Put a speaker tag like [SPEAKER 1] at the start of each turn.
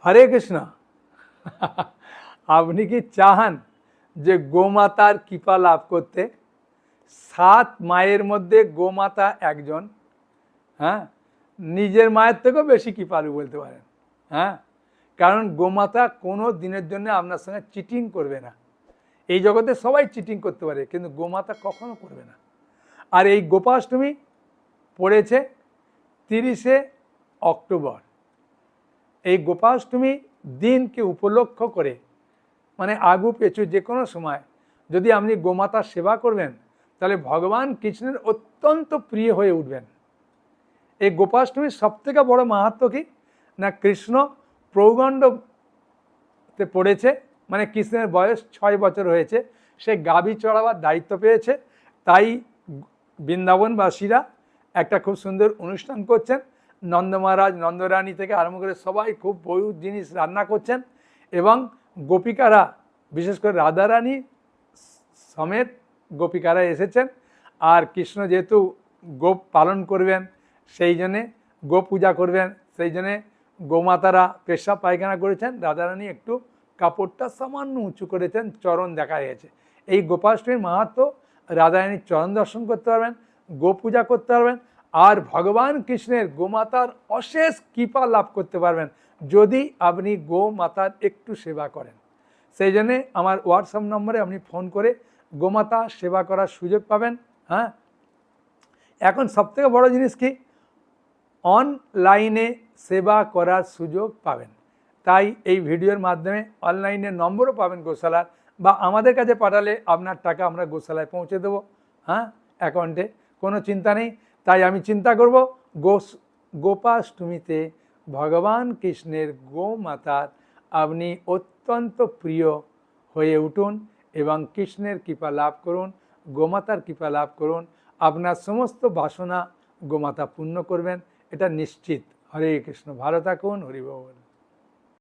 [SPEAKER 1] হরে কৃষ্ণ। আপনি কি চান যে গোমাতার কৃপা লাভ করতে? 7 মায়ের মধ্যে গোমাতা একজন। হ্যাঁ, নিজের মায়ের থেকেও বেশি কৃপালু বলতে পারেন। হ্যাঁ, কারণ গোমাতা কোনো দিনের জন্য আপনার সঙ্গে চিটিং করবে না। এই জগতে সবাই চিটিং করতে পারে, কিন্তু গোমাতা কখনো করবে না। আর এই গোপাষ্টমী পড়েছে 30শে অক্টোবর। এই গোপাষ্টমী দিনকে উপলক্ষ করে, মানে আগু পেছু যে কোনো সময় যদি আপনি গোমাতার সেবা করবেন, তাহলে ভগবান কৃষ্ণের অত্যন্ত প্রিয় হয়ে উঠবেন। এই গোপাষ্টমীর সবথেকে বড় মাহাত্ম্য কি না, কৃষ্ণ প্রৌগণ্ডতে পড়েছে, মানে কৃষ্ণের বয়স 6 বছর হয়েছে, সে গাভী চড়াবার দায়িত্ব পেয়েছে। তাই বৃন্দাবনবাসীরা একটা খুব সুন্দর অনুষ্ঠান করছেন। নন্দ মহারাজ, নন্দরানী থেকে আরম্ভ করে সবাই খুব বহু জিনিস রান্না করছেন, এবং গোপিকারা, বিশেষ করে রাধারানী সমেত গোপিকারা এসেছেন। আর কৃষ্ণ যেহেতু গোপ পালন করবেন, সেই জন্যে গো পূজা করবেন, সেই জন্যে গোমাতারা পেশাব পায়খানা করেছেন, রাধারানী একটু কাপড়টা সামান্য উঁচু করেছেন, চরণ দেখা গেছে। এই গোপাষ্টমীর মাহাত্ম্য, রাধারানীর চরণ দর্শন করতে পারবেন, গো পূজা করতে পারবেন, আর ভগবান কৃষ্ণের গোমাতার অশেষ কৃপা লাভ করতে পারবেন যদি আপনি গোমাতার একটু সেবা করেন। সেই জন্যে আমার হোয়াটসঅ্যাপ নম্বরে আপনি ফোন করে গোমাতা সেবা করার সুযোগ পাবেন। হ্যাঁ, এখন সবথেকে বড় জিনিস কি, অনলাইনে সেবা করার সুযোগ পাবেন। তাই এই ভিডিওর মাধ্যমে অনলাইনে নম্বরও পাবেন গোশালার, বা আমাদের কাছে পাঠালে আপনার টাকা আমরা গোশালায় পৌঁছে দেবো। হ্যাঁ, অ্যাকাউন্টে কোনো চিন্তা নেই। তাই আমি চিন্তা করব গোপাষ্টমীতে ভগবান কৃষ্ণের গোমাতার আপনি অত্যন্ত প্রিয় হয়ে উঠুন এবং কৃষ্ণের কৃপা লাভ করুন, গোমাতার কৃপা লাভ করুন। আপনার সমস্ত বাসনা গোমাতা পূর্ণ করবেন, এটা নিশ্চিত। হরে কৃষ্ণ। ভালো থাকুন। হরি বল।